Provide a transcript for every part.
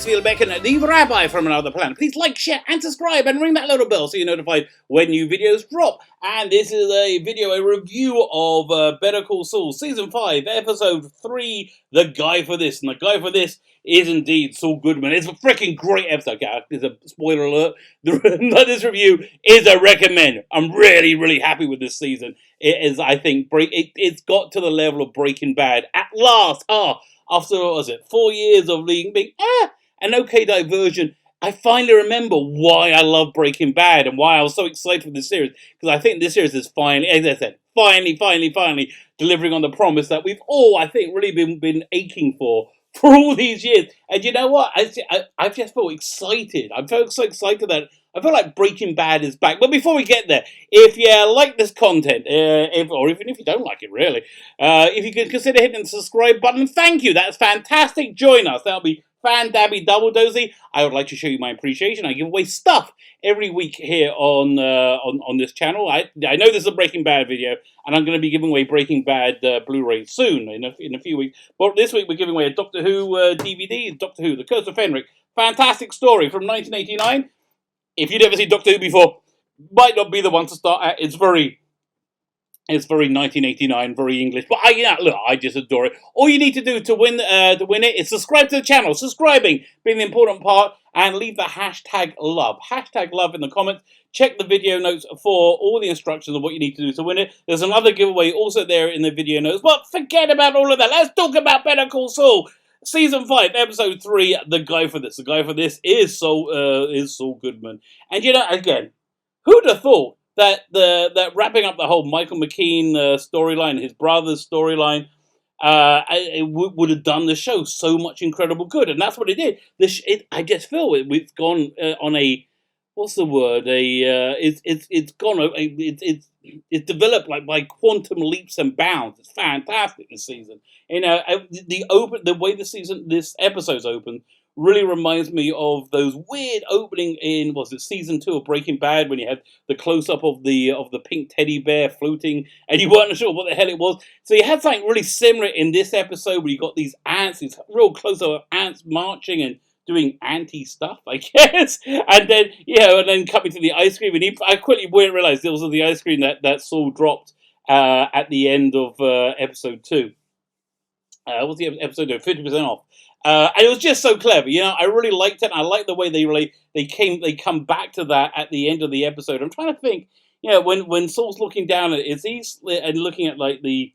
Sylvester, the Rabbi from another planet. Please like, share, and subscribe, and ring that little bell so you're notified when new videos drop. And this is a review of Better Call Saul, Season 5, Episode 3, The Guy for This. And the guy for this is indeed Saul Goodman. It's a freaking great episode. Okay, there's a spoiler alert. This review is a recommend. I'm really, really happy with this season. It is, I think, it's got to the level of Breaking Bad at last. After, what was it, 4 years of being an okay diversion, I finally remember why I love Breaking Bad and why I was so excited for this series. Because I think this series is finally, as I said, finally delivering on the promise that we've all, I think, really been aching for all these years. And you know what? I just felt excited. I felt so excited that I feel like Breaking Bad is back. But before we get there, if you like this content, or even if you don't like it, really, if you could consider hitting the subscribe button, thank you. That's fantastic. Join us. That'll be fan-dabby double dozy. I would like to show you my appreciation. I give away stuff every week here on this channel. I know this is a Breaking Bad video, and I'm going to be giving away Breaking Bad Blu-ray soon, in a few weeks. But this week we're giving away a Doctor Who DVD, Doctor Who, The Curse of Fenric. Fantastic story from 1989. If you'd ever seen Doctor Who before, might not be the one to start at. It's very 1989, very English. But I just adore it. All you need to do to win it is subscribe to the channel. Subscribing being the important part, and leave the hashtag love. Hashtag love in the comments. Check the video notes for all the instructions of what you need to do to win it. There's another giveaway also there in the video notes. But forget about all of that. Let's talk about Better Call Saul. Season 5, Episode 3, The Guy for This. The guy for this is Saul Goodman. And you know, again, who'd have thought that that wrapping up the whole Michael McKean storyline, his brother's storyline, it would have done the show so much incredible good, and that's what it did. I just feel we've gone on a, what's the word? It's developed like by quantum leaps and bounds. It's fantastic this season. You know, the way this episode's open really reminds me of those weird opening in, was it Season 2 of Breaking Bad, when you had the close-up of the pink teddy bear floating, and you weren't sure what the hell it was. So you had something really similar in this episode, where you got these ants, these real close-up of ants marching and doing anti-stuff, I guess. And then, and then coming to the ice cream, and I quickly realised there was the ice cream that Saul dropped at the end of episode 2. What's the episode 50% off. And it was just so clever, I really liked it. And I like the way they come back to that at the end of the episode. I'm trying to think, when Saul's looking down at it, is he and looking at like the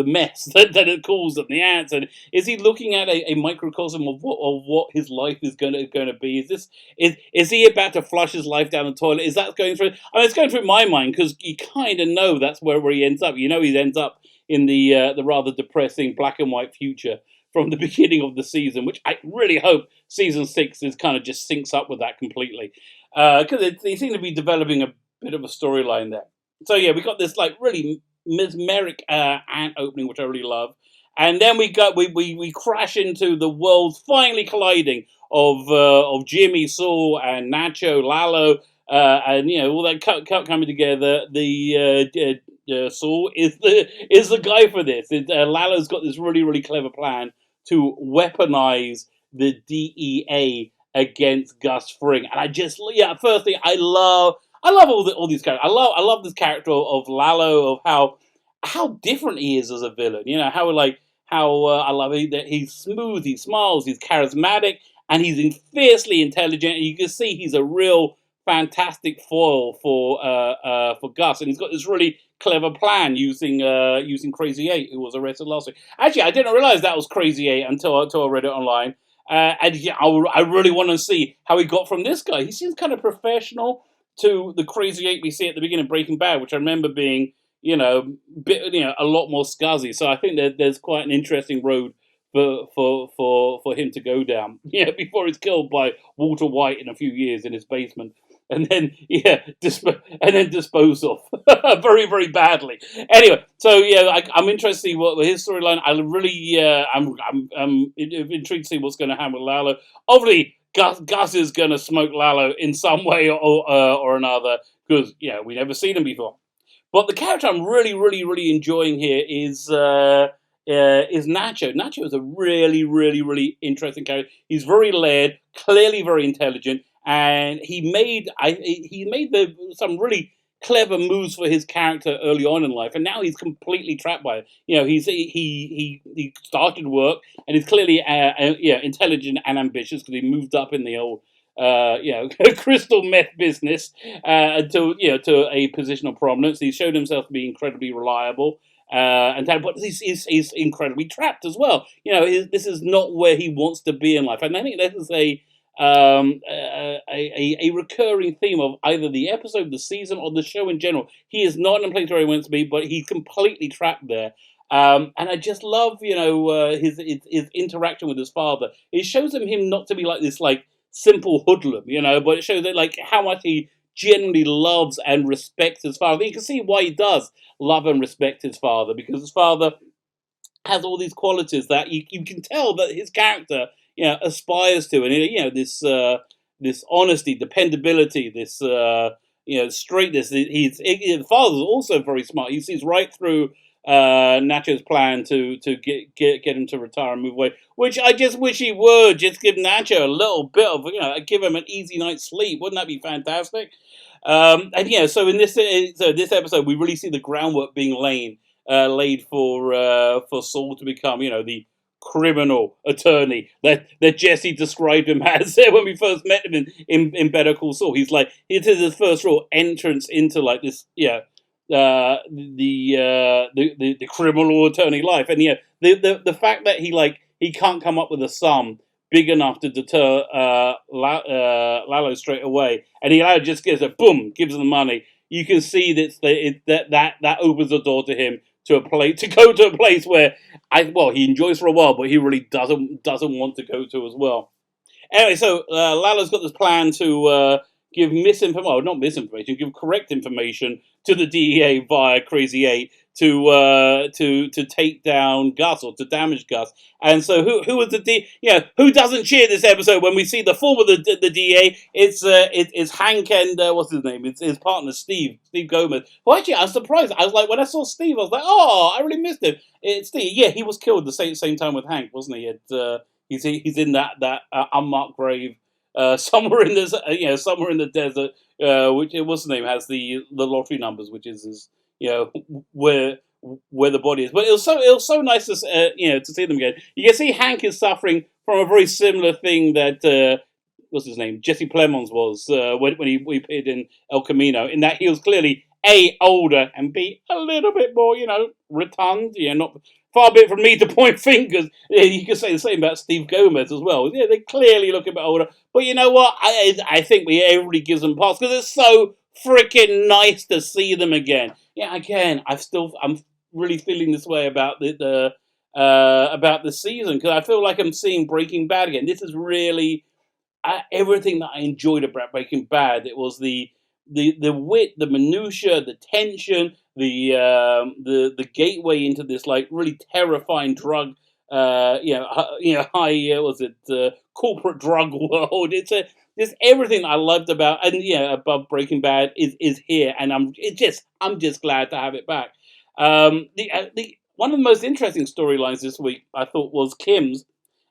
mess that it caused and the ants, and is he looking at a microcosm of what his life is going to be? Is he about to flush his life down the toilet? Is that going through? I mean, it's going through my mind, because you kind of know that's where he ends up. He ends up in the rather depressing black and white future from the beginning of the season, which I really hope Season 6 is kind of just syncs up with that completely, because they seem to be developing a bit of a storyline there. So yeah, we got this like really mesmeric ant opening, which I really love, and then we crash into the worlds finally colliding of Jimmy, Saul, and Nacho, Lalo, and all that coming together. Saul is the guy for this. Lalo's got this really, really clever plan to weaponize the DEA against Gus Fring, and I just firstly I love all these characters. I love this character of Lalo, of how different he is as a villain. How I love that he's smooth, he smiles, he's charismatic, and he's fiercely intelligent. And you can see he's a real fantastic foil for Gus, and he's got this really clever plan using Crazy 8, who was arrested last week. Actually, I didn't realize that was Crazy 8 until I read it online. And yeah, I really want to see how he got from this guy. He seems kind of professional to the Crazy 8 we see at the beginning of Breaking Bad, which I remember being, a lot more scuzzy. So I think that there's quite an interesting road for him to go down. Before he's killed by Walter White in a few years in his basement, and then disposed of very, very badly. Anyway, so I'm interested to see what his storyline. I really I'm intrigued to see what's going to happen with Lalo. Obviously, Gus is going to smoke Lalo in some way or another, because we never seen him before. But the character I'm really, really, really enjoying here is is Nacho. Nacho is a really, really, really interesting character. He's very layered, clearly very intelligent, and he made some really clever moves for his character early on in life, and now he's completely trapped by it. He started work, and he's clearly intelligent and ambitious because he moved up in the old crystal meth business to a position of prominence. He showed himself to be incredibly reliable. But he's incredibly trapped as well. This is not where he wants to be in life, and I think this is a recurring theme of either the episode, the season, or the show in general. He is not in a place where he wants to be, but he's completely trapped there. And I just love, his interaction with his father. It shows him not to be like this, like simple hoodlum, but it shows that like how much he genuinely loves and respects his father. You can see why he does love and respect his father, because his father has all these qualities that you can tell that his character aspires to, and this honesty, dependability, this straightness. The father's also very smart. He sees right through Nacho's plan to get him to retire and move away, which I just wish he would just give Nacho a little bit of give him an easy night's sleep. Wouldn't that be fantastic? So in this episode, we really see the groundwork being laid for Saul to become, the criminal attorney that Jesse described him as when we first met him in Better Call Saul. He's like, it is his first real entrance into like this, the criminal attorney life, and the fact that he can't come up with a sum big enough to deter Lalo straight away, and he just gives him the money. You can see that opens the door to him to go to a place where he enjoys for a while, but he really doesn't want to go to as well. Anyway, so Lalo's got this plan to give give correct information to the DEA via Crazy 8 to take down Gus, or to damage Gus. And so who was who doesn't cheer this episode when we see the form of the DEA? It's Hank and what's his name? It's his partner Steve Gomez. Well, actually, I was surprised. I was like, when I saw Steve, I was like, oh, I really missed him. It's Steve. Yeah, he was killed the same time with Hank, wasn't he? He's in that unmarked grave somewhere in this somewhere in the desert, which what's the name, has the lottery numbers, which is his, where the body is. But it was so nice to see them again. You can see Hank is suffering from a very similar thing that what's his name, Jesse Plemons was when he appeared in El Camino, in that he was clearly A, older, and B, a little bit more rotund. Not far be it from me to point fingers. You could say the same about Steve Gomez as well. Yeah, they clearly look a bit older. But you know what? I think everybody gives them a pass because it's so freaking nice to see them again. Yeah, again, I'm really feeling this way about the season, because I feel like I'm seeing Breaking Bad again. This is really everything that I enjoyed about Breaking Bad. It was the wit, the minutia, the tension, the gateway into this like really terrifying drug, corporate drug world. Just everything I loved about above Breaking Bad is here, and I'm just glad to have it back. The one of the most interesting storylines this week, I thought, was Kim's.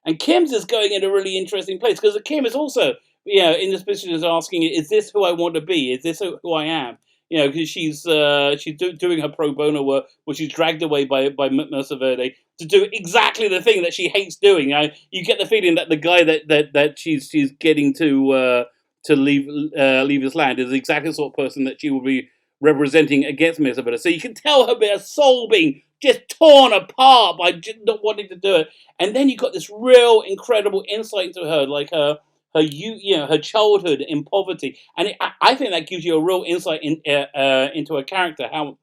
And Kim's is going in a really interesting place, because Kim is also, in this position, is asking, is this who I want to be? Is this who I am? Because she's doing her pro bono work, which she's dragged away by Mercer Verde to do exactly the thing that she hates doing. You get the feeling that the guy that she's getting to leave his land is exactly the sort of person that she will be representing against Mercer Verde. So you can tell her soul being just torn apart by just not wanting to do it. And then you got this real incredible insight into her, like her childhood in poverty, and I think that gives you a real insight into her character. How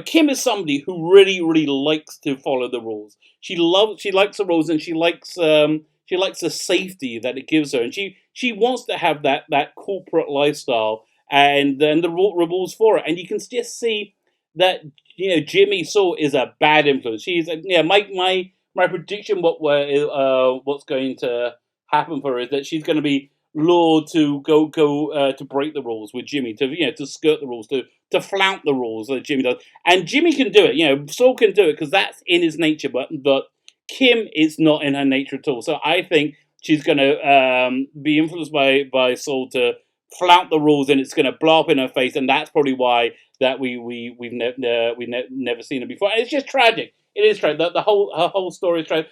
Kim is somebody who really, really likes to follow the rules. She likes the rules, and she likes the safety that it gives her, and she wants to have that corporate lifestyle and the rules for it. And you can just see that Jimmy Saul is a bad influence. She's my prediction what's going to happen for her is that she's going to be lure to go to break the rules with Jimmy, to skirt the rules, to flout the rules that Jimmy does. And Jimmy can do it. Saul can do it because that's in his nature, but Kim is not in her nature at all. So I think she's going to be influenced by Saul to flout the rules, and it's going to blow up in her face, and that's probably why that we've never seen her before. And it's just tragic. It is tragic. Her whole story is tragic.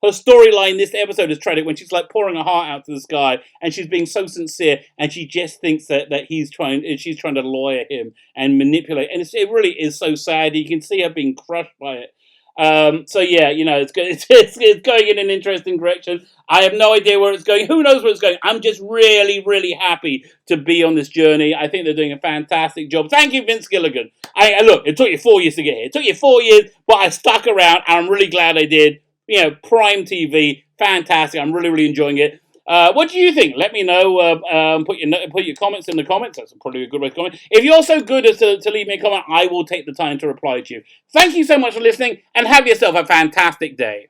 Her storyline this episode is tragic when she's like pouring her heart out to this guy, and she's being so sincere, and she just thinks that she's trying to lawyer him and manipulate, and it really is so sad. You can see her being crushed by it. So yeah, it's going in an interesting direction. I have no idea where it's going. Who knows where it's going? I'm just really, really happy to be on this journey. I think they're doing a fantastic job. Thank you, Vince Gilligan. Look, it took you 4 years to get here. It took you 4 years, but I stuck around, and I'm really glad I did. Prime TV, fantastic. I'm really, really enjoying it. What do you think? Let me know. Put your comments in the comments. That's probably a good way to comment. If you're so good as to leave me a comment, I will take the time to reply to you. Thank you so much for listening, and have yourself a fantastic day.